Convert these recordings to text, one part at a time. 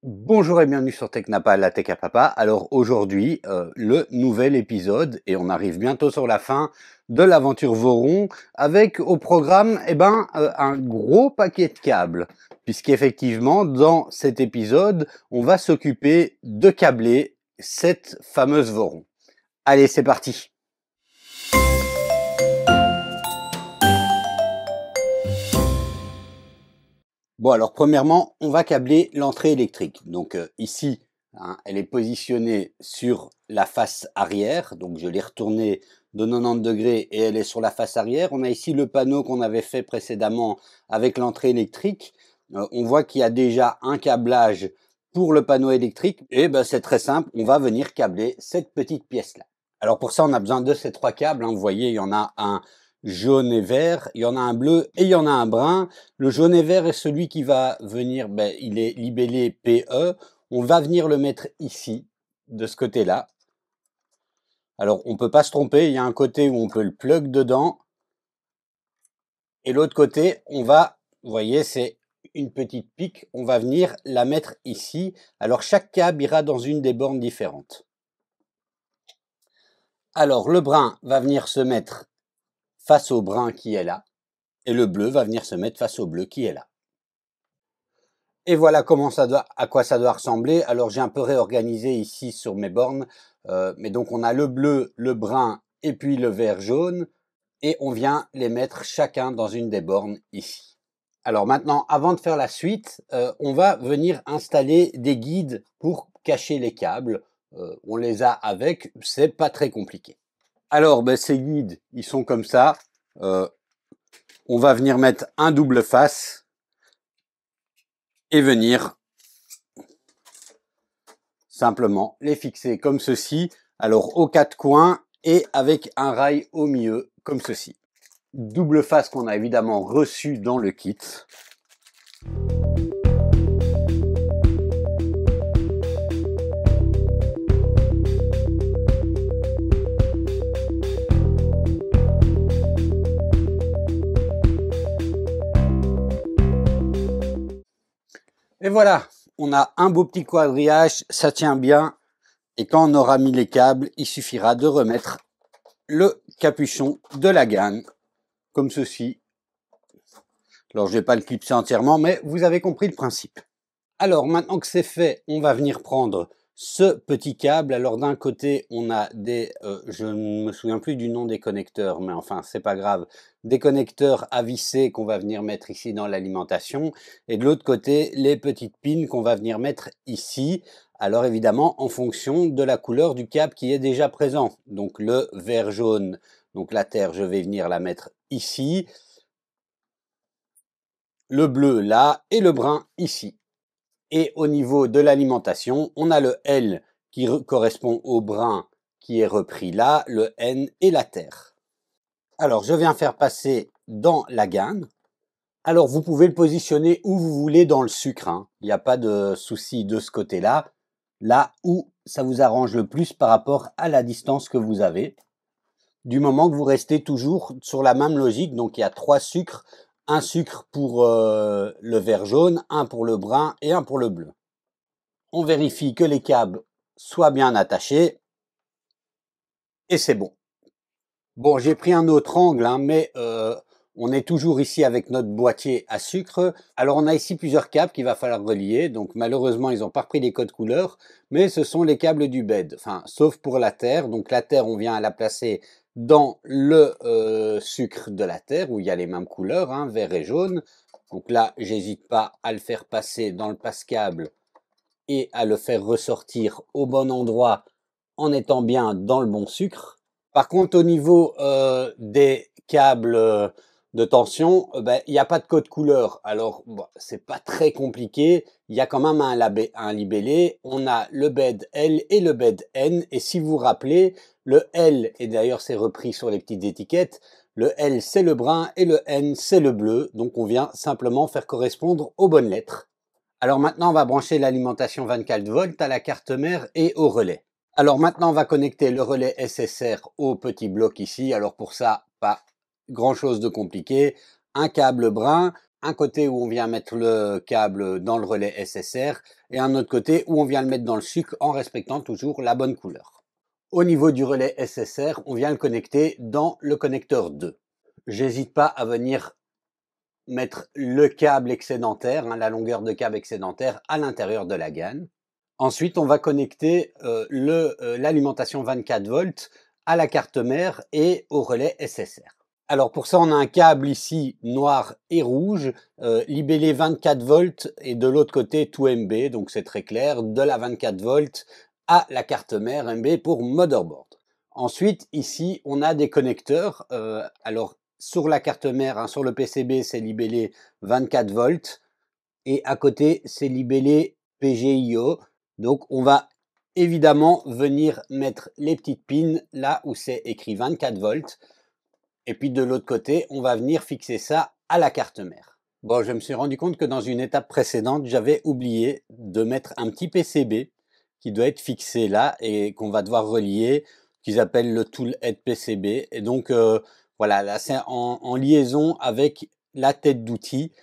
Bonjour et bienvenue sur Technapa, la Tech à Papa. Alors aujourd'hui, le nouvel épisode, et on arrive bientôt sur la fin de l'aventure Voron, avec au programme un gros paquet de câbles, puisqu'effectivement, dans cet épisode, on va s'occuper de câbler cette fameuse Voron. Allez, c'est parti! Bon, alors premièrement, on va câbler l'entrée électrique. Donc ici, elle est positionnée sur la face arrière. Donc je l'ai retournée de 90 degrés et elle est sur la face arrière. On a ici le panneau qu'on avait fait précédemment avec l'entrée électrique. On voit qu'il y a déjà un câblage pour le panneau électrique. Et c'est très simple, on va venir câbler cette petite pièce-là. Alors pour ça, on a besoin de ces trois câbles. Vous voyez, il y en a un jaune et vert, il y en a un bleu et il y en a un brun. Le jaune et vert est celui qui va venir, il est libellé PE. On va venir le mettre ici, de ce côté-là. Alors, on peut pas se tromper, il y a un côté où on peut le plug dedans. Et l'autre côté, on va, vous voyez, c'est une petite pique, on va venir la mettre ici. Alors, chaque câble ira dans une des bornes différentes. Alors, le brun va venir se mettre face au brun qui est là. Et le bleu va venir se mettre face au bleu qui est là. Et voilà à quoi ça doit ressembler. Alors j'ai un peu réorganisé ici sur mes bornes. Mais donc on a le bleu, le brun et puis le vert jaune. Et on vient les mettre chacun dans une des bornes ici. Alors maintenant, avant de faire la suite, on va venir installer des guides pour cacher les câbles. On les a avec, c'est pas très compliqué. Alors ces guides, ils sont comme ça. On va venir mettre un double face et venir simplement les fixer comme ceci, alors aux quatre coins et avec un rail au milieu comme ceci. Double face qu'on a évidemment reçu dans le kit. Et voilà, on a un beau petit quadrillage, ça tient bien. Et quand on aura mis les câbles, il suffira de remettre le capuchon de la GAN, comme ceci. Alors, je vais pas le clipser entièrement, mais vous avez compris le principe. Alors, maintenant que c'est fait, on va venir prendre ce petit câble. Alors, d'un côté, on a des, je ne me souviens plus du nom des connecteurs, mais enfin, c'est pas grave, des connecteurs à visser qu'on va venir mettre ici dans l'alimentation. Et de l'autre côté, les petites pins qu'on va venir mettre ici. Alors, évidemment, en fonction de la couleur du câble qui est déjà présent. Donc, le vert jaune, donc la terre, je vais venir la mettre ici. Le bleu là et le brun ici. Et au niveau de l'alimentation, on a le L qui correspond au brun qui est repris là, le N et la terre. Alors, je viens faire passer dans la GAN. Alors, vous pouvez le positionner où vous voulez dans le sucre. Il n'y a pas de souci de ce côté-là. Là où ça vous arrange le plus par rapport à la distance que vous avez. Du moment que vous restez toujours sur la même logique. Donc, il y a 3 sucres. Un sucre pour le vert jaune, un pour le brun et un pour le bleu. On vérifie que les câbles soient bien attachés et c'est bon. Bon, j'ai pris un autre angle, mais on est toujours ici avec notre boîtier à sucre. Alors, on a ici plusieurs câbles qu'il va falloir relier. Donc, malheureusement, ils n'ont pas repris les codes couleurs, mais ce sont les câbles du bed. Enfin, sauf pour la terre. Donc, la terre, on vient à la placer dans le sucre de la terre où il y a les mêmes couleurs, vert et jaune. Donc là, j'hésite pas à le faire passer dans le passe-câble et à le faire ressortir au bon endroit en étant bien dans le bon sucre. Par contre, au niveau des câbles de tension, il n'y a pas de code couleur. Alors, c'est pas très compliqué. Il y a quand même un libellé. On a le bed L et le bed N. Et si vous vous rappelez, le L, et d'ailleurs c'est repris sur les petites étiquettes, le L c'est le brun et le N c'est le bleu. Donc on vient simplement faire correspondre aux bonnes lettres. Alors maintenant, on va brancher l'alimentation 24 volts à la carte mère et au relais. Alors maintenant, on va connecter le relais SSR au petit bloc ici. Alors pour ça, pas grand chose de compliqué. Un câble brun un côté où on vient mettre le câble dans le relais SSR et un autre côté où on vient le mettre dans le sucre en respectant toujours la bonne couleur. Au niveau du relais SSR, on vient le connecter dans le connecteur 2. J'hésite pas à venir mettre le câble excédentaire, la longueur de câble excédentaire à l'intérieur de la GAN. Ensuite, on va connecter l'alimentation 24 volts à la carte mère et au relais SSR. Alors pour ça, on a un câble ici noir et rouge, libellé 24 volts et de l'autre côté tout MB, donc c'est très clair, de la 24 volts à la carte mère MB pour motherboard. Ensuite, ici, on a des connecteurs. Alors sur la carte mère, sur le PCB, c'est libellé 24 volts et à côté, c'est libellé PGIO. Donc on va évidemment venir mettre les petites pins là où c'est écrit 24 volts. Et puis de l'autre côté, on va venir fixer ça à la carte mère. Bon, je me suis rendu compte que dans une étape précédente, j'avais oublié de mettre un petit PCB qui doit être fixé là et qu'on va devoir relier, qu'ils appellent le Toolhead PCB. Et donc voilà, là c'est en liaison avec la tête d'outil.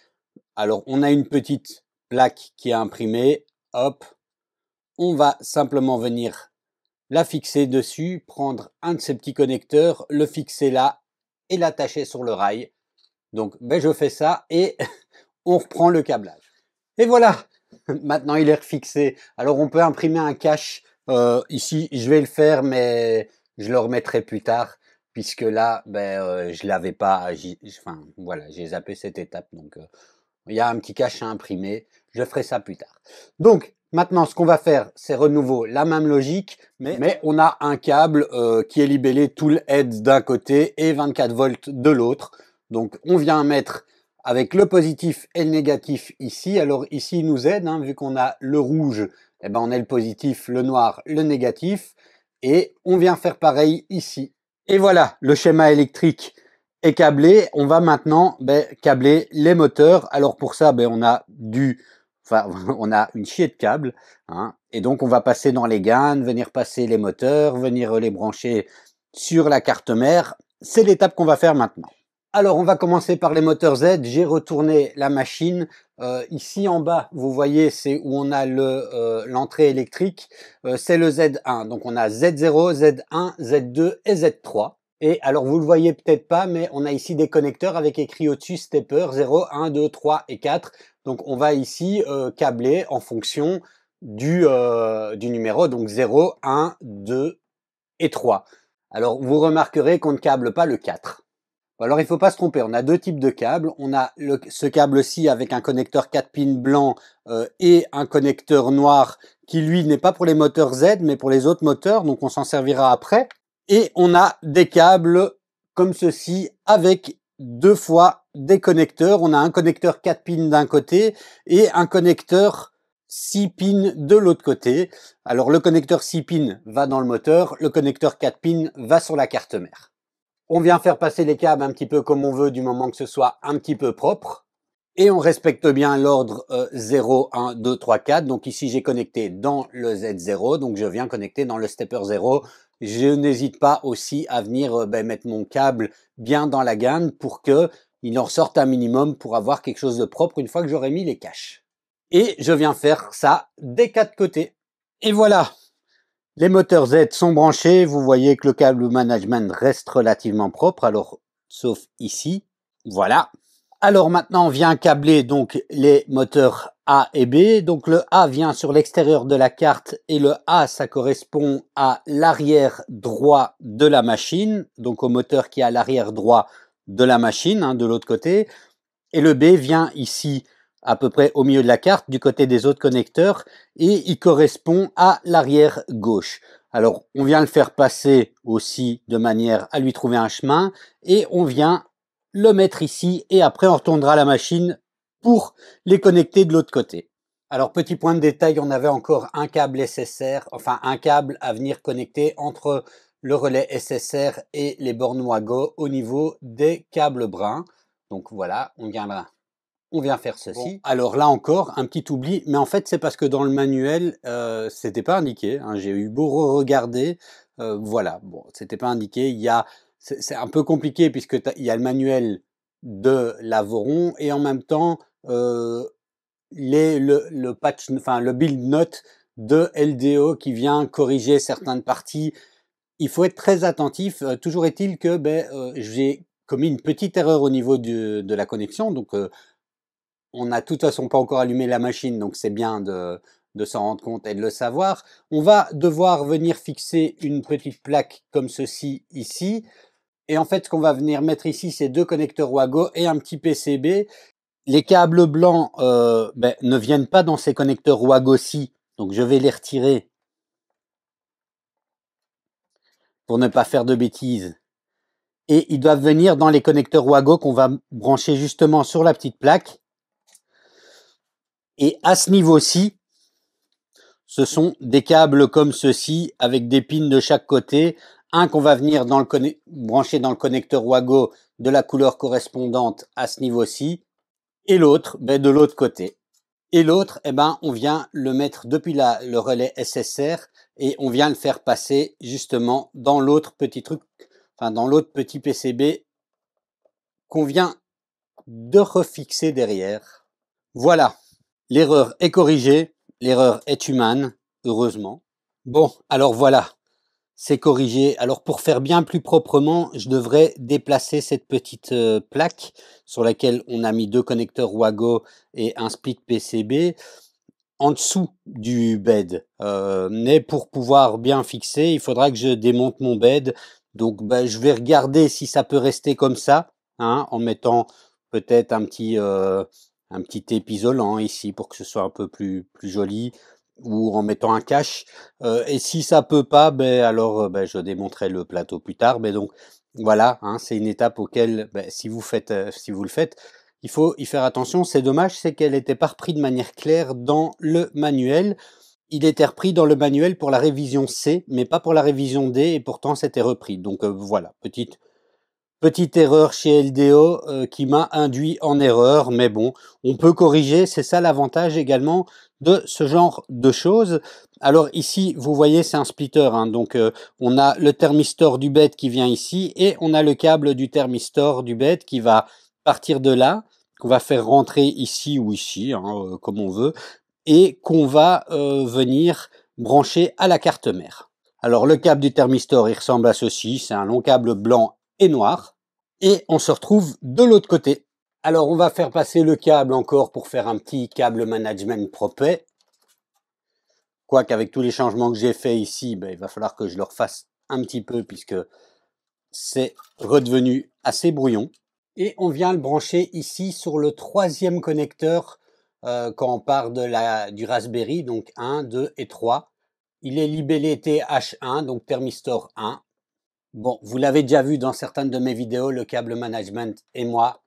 Alors on a une petite plaque qui est imprimée, hop, on va simplement venir la fixer dessus, prendre un de ces petits connecteurs, le fixer là et l'attacher sur le rail. Donc je fais ça et on reprend le câblage. Et voilà, maintenant il est refixé. Alors on peut imprimer un cache. Ici je vais le faire mais je le remettrai plus tard puisque là je l'avais pas. Enfin voilà, j'ai zappé cette étape. Donc il y a un petit cache à imprimer. Je ferai ça plus tard. Donc maintenant, ce qu'on va faire, c'est renouveau la même logique, mais on a un câble qui est libellé Toolhead d'un côté et 24 volts de l'autre. Donc, on vient mettre avec le positif et le négatif ici. Alors ici, il nous aide, vu qu'on a le rouge, on a le positif, le noir, le négatif. Et on vient faire pareil ici. Et voilà, le schéma électrique est câblé. On va maintenant câbler les moteurs. Alors pour ça, on a on a une chier de câbles, et donc on va passer dans les GAN, venir passer les moteurs, venir les brancher sur la carte mère. C'est l'étape qu'on va faire maintenant. Alors on va commencer par les moteurs Z. J'ai retourné la machine. Ici en bas, vous voyez, c'est où on a l'entrée électrique. C'est le Z1. Donc on a Z0, Z1, Z2 et Z3. Et alors vous le voyez peut-être pas, mais on a ici des connecteurs avec écrit au-dessus stepper 0, 1, 2, 3 et 4. Donc on va ici câbler en fonction du numéro, donc 0, 1, 2 et 3. Alors vous remarquerez qu'on ne câble pas le 4. Alors il ne faut pas se tromper, on a deux types de câbles. On a ce câble-ci avec un connecteur 4 pins blanc et un connecteur noir qui lui n'est pas pour les moteurs Z mais pour les autres moteurs, donc on s'en servira après. Et on a des câbles comme ceci avec deux fois des connecteurs. On a un connecteur 4 pins d'un côté et un connecteur 6 pins de l'autre côté. Alors le connecteur 6 pins va dans le moteur, le connecteur 4 pins va sur la carte mère. On vient faire passer les câbles un petit peu comme on veut du moment que ce soit un petit peu propre. Et on respecte bien l'ordre 0, 1, 2, 3, 4. Donc ici, j'ai connecté dans le Z0. Donc je viens connecter dans le stepper 0. Je n'hésite pas aussi à venir mettre mon câble bien dans la GAN pour qu'il en sorte un minimum pour avoir quelque chose de propre une fois que j'aurai mis les caches. Et je viens faire ça des quatre côtés. Et voilà, les moteurs Z sont branchés. Vous voyez que le câble management reste relativement propre. Alors, sauf ici. Voilà. Alors maintenant, on vient câbler donc les moteurs A et B. Donc le A vient sur l'extérieur de la carte et le A, ça correspond à l'arrière droit de la machine, donc au moteur qui est à l'arrière droit de la machine, de l'autre côté. Et le B vient ici à peu près au milieu de la carte, du côté des autres connecteurs, et il correspond à l'arrière gauche. Alors, on vient le faire passer aussi de manière à lui trouver un chemin, et on vient le mettre ici, et après on retournera la machine pour les connecter de l'autre côté. Alors, petit point de détail, on avait encore un câble SSR, enfin un câble à venir connecter entre le relais SSR et les bornes Wago au niveau des câbles bruns. Donc voilà, on vient faire ceci. Bon. Alors là encore, un petit oubli, mais en fait c'est parce que dans le manuel, c'était pas indiqué. J'ai eu beau regarder, voilà, bon, c'était pas indiqué. C'est un peu compliqué puisque il y a le manuel de l'Avoron et en même temps le patch, enfin le build note de LDO qui vient corriger certaines parties. Il faut être très attentif. Toujours est-il que j'ai commis une petite erreur au niveau de la connexion. Donc, on n'a de toute façon pas encore allumé la machine, donc c'est bien de s'en rendre compte et de le savoir. On va devoir venir fixer une petite plaque comme ceci ici. Et en fait, ce qu'on va venir mettre ici, c'est 2 connecteurs Wago et un petit PCB. Les câbles blancs ne viennent pas dans ces connecteurs Wago-ci, donc je vais les retirer pour ne pas faire de bêtises. Et ils doivent venir dans les connecteurs Wago qu'on va brancher justement sur la petite plaque. Et à ce niveau-ci, ce sont des câbles comme ceci, avec des pins de chaque côté. Un qu'on va venir brancher dans le connecteur Wago de la couleur correspondante à ce niveau-ci. Et l'autre, de l'autre côté. Et l'autre, on vient le mettre depuis le relais SSR et on vient le faire passer justement dans l'autre petit truc, enfin dans l'autre petit PCB qu'on vient de refixer derrière. Voilà, l'erreur est corrigée, l'erreur est humaine, heureusement. Bon, alors voilà, c'est corrigé. Alors pour faire bien plus proprement, je devrais déplacer cette petite plaque sur laquelle on a mis 2 connecteurs Wago et un split PCB en dessous du bed. Mais pour pouvoir bien fixer, il faudra que je démonte mon bed. Donc je vais regarder si ça peut rester comme ça, hein, en mettant peut-être un petit isolant ici pour que ce soit un peu plus joli, ou en mettant un cache. Et si ça peut pas, alors je démonterai le plateau plus tard. Mais donc voilà, hein, c'est une étape auquel si vous le faites, il faut y faire attention. C'est dommage, c'est qu'elle n'était pas reprise de manière claire dans le manuel. Il était repris dans le manuel pour la révision C, mais pas pour la révision D, et pourtant c'était repris. Donc voilà, petite erreur chez LDO qui m'a induit en erreur, mais bon, on peut corriger, c'est ça l'avantage également de ce genre de choses. Alors ici, vous voyez, c'est un splitter, hein, donc on a le thermistor du bed qui vient ici, et on a le câble du thermistor du bed qui va partir de là, qu'on va faire rentrer ici ou ici, hein, comme on veut, et qu'on va venir brancher à la carte mère. Alors le câble du thermistor, il ressemble à ceci, c'est un long câble blanc et noir. Et on se retrouve de l'autre côté. Alors on va faire passer le câble encore pour faire un petit câble management propre. Quoique avec tous les changements que j'ai fait ici, il va falloir que je le refasse un petit peu puisque c'est redevenu assez brouillon. Et on vient le brancher ici sur le 3e connecteur quand on part du Raspberry, donc 1, 2 et 3. Il est libellé TH1, donc thermistor 1. Bon, vous l'avez déjà vu dans certaines de mes vidéos, le câble management et moi,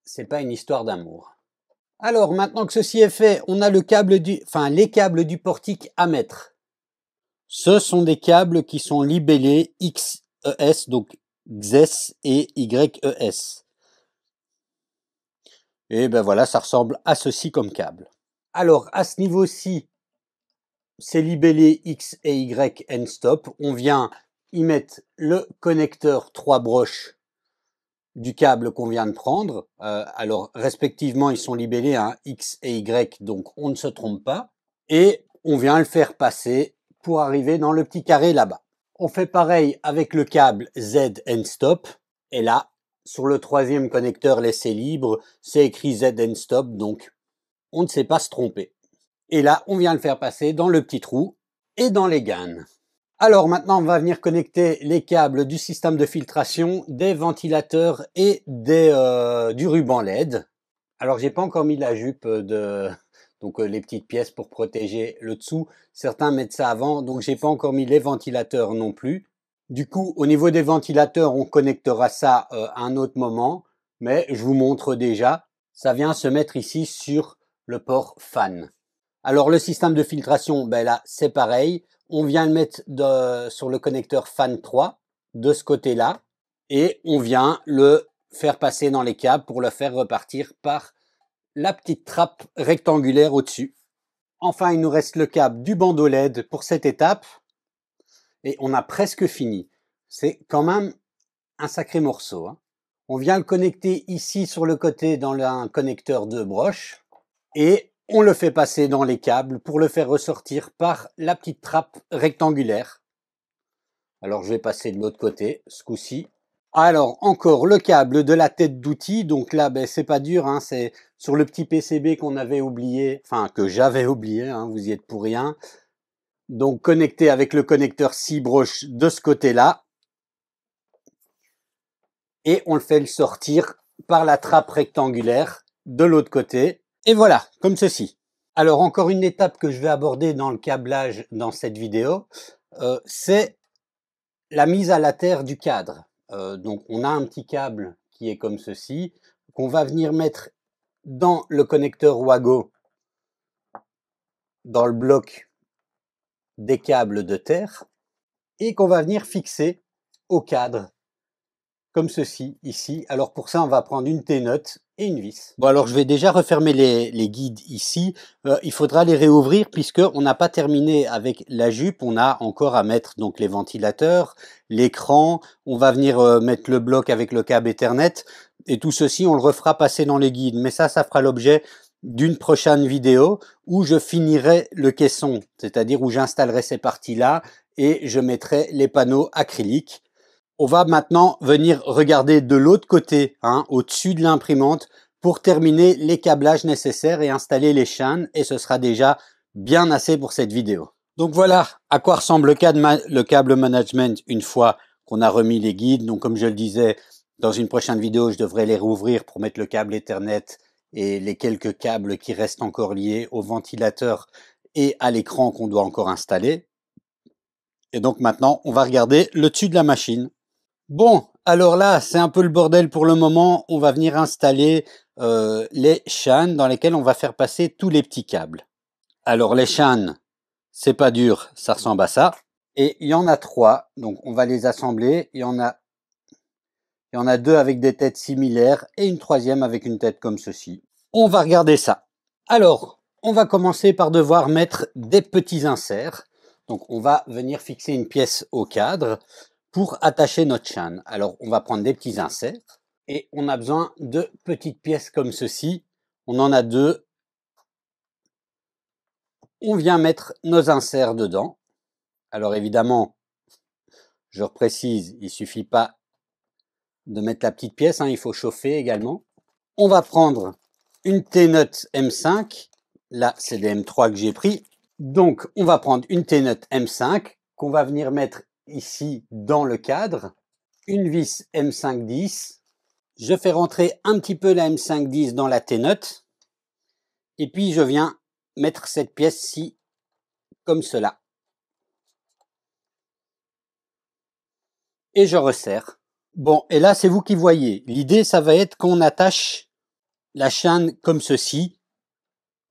c'est pas une histoire d'amour. Alors, maintenant que ceci est fait, on a les câbles du portique à mettre. Ce sont des câbles qui sont libellés XES, donc XES et YES. Et voilà, ça ressemble à ceci comme câble. Alors, à ce niveau-ci, c'est libellé X et Y end stop. On vient y mettre le connecteur 3 broches du câble qu'on vient de prendre. Alors, respectivement, ils sont libellés X et Y, donc on ne se trompe pas. Et on vient le faire passer pour arriver dans le petit carré là-bas. On fait pareil avec le câble Z end stop. Et là, sur le 3e connecteur laissé libre, c'est écrit Z end stop, donc on ne sait pas se tromper. Et là, on vient le faire passer dans le petit trou et dans les GAN. Alors maintenant, on va venir connecter les câbles du système de filtration, des ventilateurs et du ruban LED. Alors, j'ai pas encore mis la jupe donc les petites pièces pour protéger le dessous. Certains mettent ça avant, donc j'ai pas encore mis les ventilateurs non plus. Du coup, au niveau des ventilateurs, on connectera ça à un autre moment, mais je vous montre déjà. Ça vient se mettre ici sur le port fan. Alors le système de filtration, là c'est pareil, on vient le mettre sur le connecteur fan 3 de ce côté-là et on vient le faire passer dans les câbles pour le faire repartir par la petite trappe rectangulaire au-dessus. Enfin, il nous reste le câble du bandeau LED pour cette étape et on a presque fini. C'est quand même un sacré morceau, hein. On vient le connecter ici sur le côté dans un connecteur de broche et on le fait passer dans les câbles pour le faire ressortir par la petite trappe rectangulaire. Alors je vais passer de l'autre côté ce coup-ci. Alors encore le câble de la tête d'outil, donc là c'est pas dur, hein, c'est sur le petit PCB qu'on avait oublié, enfin que j'avais oublié, hein, vous y êtes pour rien. Donc connecté avec le connecteur 6 broches de ce côté-là. Et on le fait sortir par la trappe rectangulaire de l'autre côté. Et voilà, comme ceci. Alors encore une étape que je vais aborder dans le câblage dans cette vidéo, c'est la mise à la terre du cadre. Donc on a un petit câble qui est comme ceci, qu'on va venir mettre dans le connecteur Wago, dans le bloc des câbles de terre, et qu'on va venir fixer au cadre, comme ceci, ici. Alors pour ça, on va prendre une T-nut et une vis. Bon, alors je vais déjà refermer les guides ici. Il faudra les réouvrir puisqu'on n'a pas terminé avec la jupe. On a encore à mettre donc les ventilateurs, l'écran. On va venir mettre le bloc avec le câble Ethernet. Et tout ceci, on le refera passer dans les guides. Mais ça fera l'objet d'une prochaine vidéo où je finirai le caisson, c'est-à-dire où j'installerai ces parties-là et je mettrai les panneaux acryliques. On va maintenant venir regarder de l'autre côté, hein, au-dessus de l'imprimante, pour terminer les câblages nécessaires et installer les chaînes, et ce sera déjà bien assez pour cette vidéo. Donc voilà à quoi ressemble le câble management une fois qu'on a remis les guides. Donc comme je le disais, dans une prochaine vidéo, je devrais les rouvrir pour mettre le câble Ethernet et les quelques câbles qui restent encore liés au ventilateur et à l'écran qu'on doit encore installer. Et donc maintenant, on va regarder le dessus de la machine. Bon, alors là, c'est un peu le bordel pour le moment. On va venir installer les chaînes dans lesquelles on va faire passer tous les petits câbles. Alors les chaînes, c'est pas dur, ça ressemble à ça. Et il y en a 3, donc on va les assembler. Il y en a 2 avec des têtes similaires et une 3e avec une tête comme ceci. On va regarder ça. Alors, on va commencer par devoir mettre des petits inserts. Donc on va venir fixer une pièce au cadre pour attacher notre chaîne. Alors, on va prendre des petits inserts et on a besoin de petites pièces comme ceci. On en a 2. On vient mettre nos inserts dedans. Alors évidemment, je reprécise, il suffit pas de mettre la petite pièce, hein, il faut chauffer également. On va prendre une T-nut M5. Là, c'est des M3 que j'ai pris. Donc, on va prendre une T-nut M5 qu'on va venir mettre ici dans le cadre, une vis M510, je fais rentrer un petit peu la M510 dans la T-nut, et puis je viens mettre cette pièce-ci comme cela. Et je resserre. Bon, et là c'est vous qui voyez. L'idée ça va être qu'on attache la chaîne comme ceci,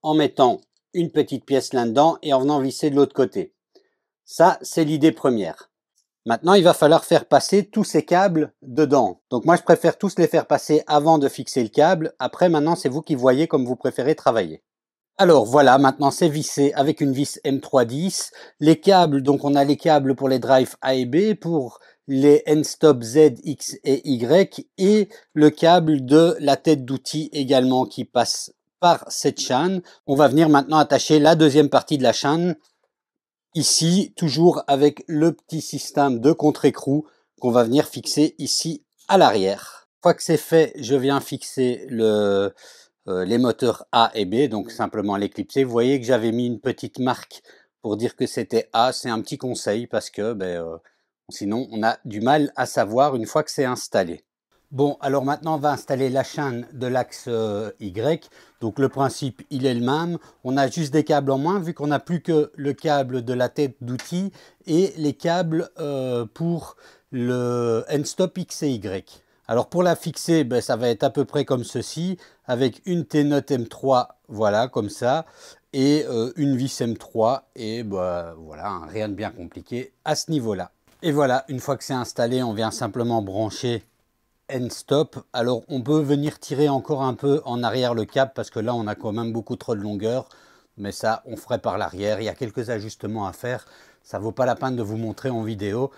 en mettant une petite pièce là-dedans et en venant visser de l'autre côté. Ça, c'est l'idée première. Maintenant, il va falloir faire passer tous ces câbles dedans. Donc moi, je préfère tous les faire passer avant de fixer le câble. Après, maintenant, c'est vous qui voyez comme vous préférez travailler. Alors voilà, maintenant c'est vissé avec une vis M310. Les câbles, donc on a les câbles pour les drives A et B, pour les end-stop Z, X et Y, et le câble de la tête d'outil également qui passe par cette chaîne. On va venir maintenant attacher la deuxième partie de la chaîne. Ici, toujours avec le petit système de contre-écrou qu'on va venir fixer ici à l'arrière. Une fois que c'est fait, je viens fixer les moteurs A et B, donc simplement les clipser. Vous voyez que j'avais mis une petite marque pour dire que c'était A. C'est un petit conseil parce que sinon on a du mal à savoir une fois que c'est installé. Bon, alors maintenant on va installer la chaîne de l'axe Y. Donc le principe il est le même. On a juste des câbles en moins vu qu'on n'a plus que le câble de la tête d'outil et les câbles pour le end-stop X et Y. Alors pour la fixer, ça va être à peu près comme ceci, avec une T-nut M3, voilà, comme ça, et une vis M3, et voilà, hein, rien de bien compliqué à ce niveau-là. Et voilà, une fois que c'est installé, on vient simplement brancher end-stop. Alors on peut venir tirer encore un peu en arrière le câble, parce que là on a quand même beaucoup trop de longueur, mais ça on ferait par l'arrière. Il y a quelques ajustements à faire, ça vaut pas la peine de vous montrer en vidéo.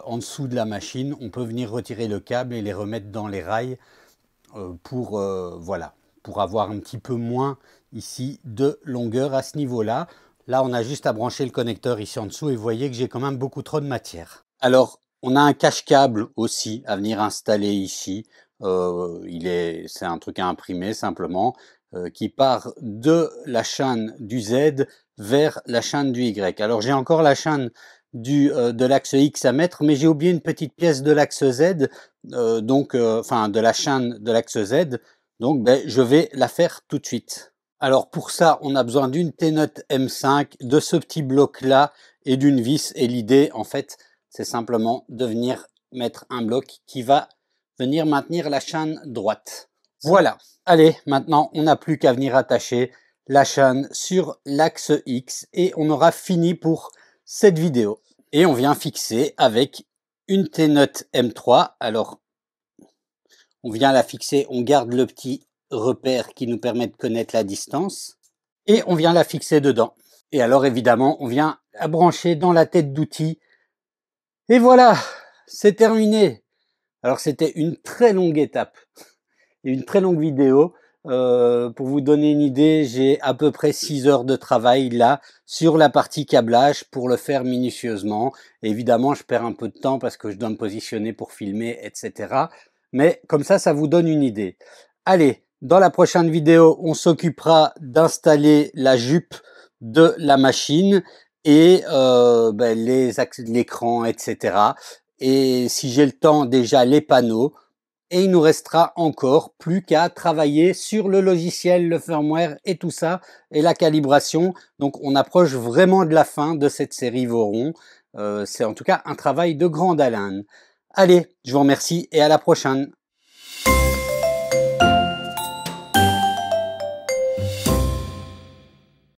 En dessous de la machine, on peut venir retirer le câble et les remettre dans les rails voilà, pour avoir un petit peu moins ici de longueur à ce niveau-là. Là, on a juste à brancher le connecteur ici en dessous et vous voyez que j'ai quand même beaucoup trop de matière. Alors, on a un cache-câble aussi à venir installer ici. C'est un truc à imprimer simplement, qui part de la chaîne du Z vers la chaîne du Y. Alors, j'ai encore la chaîne de l'axe X à mettre, mais j'ai oublié une petite pièce de l'axe Z, enfin de la chaîne de l'axe Z, donc je vais la faire tout de suite. Alors pour ça, on a besoin d'une T-Nut M5, de ce petit bloc-là et d'une vis, et l'idée en fait, c'est simplement de venir mettre un bloc qui va venir maintenir la chaîne droite. Voilà, allez, maintenant on n'a plus qu'à venir attacher la chaîne sur l'axe X et on aura fini pour cette vidéo. Et on vient fixer avec une T-Nut M3. Alors, on vient la fixer, on garde le petit repère qui nous permet de connaître la distance. Et on vient la fixer dedans. Et alors, évidemment, on vient la brancher dans la tête d'outil. Et voilà, c'est terminé. Alors, c'était une très longue étape et une très longue vidéo. Pour vous donner une idée, j'ai à peu près 6 heures de travail là sur la partie câblage pour le faire minutieusement. Et évidemment, je perds un peu de temps parce que je dois me positionner pour filmer, etc. Mais comme ça vous donne une idée. Allez, dans la prochaine vidéo, on s'occupera d'installer la jupe de la machine et l'écran, etc. Et si j'ai le temps, déjà les panneaux. Et il nous restera encore plus qu'à travailler sur le logiciel, le firmware et tout ça, et la calibration. Donc on approche vraiment de la fin de cette série Voron. C'est en tout cas un travail de grande haleine. Allez, je vous remercie et à la prochaine.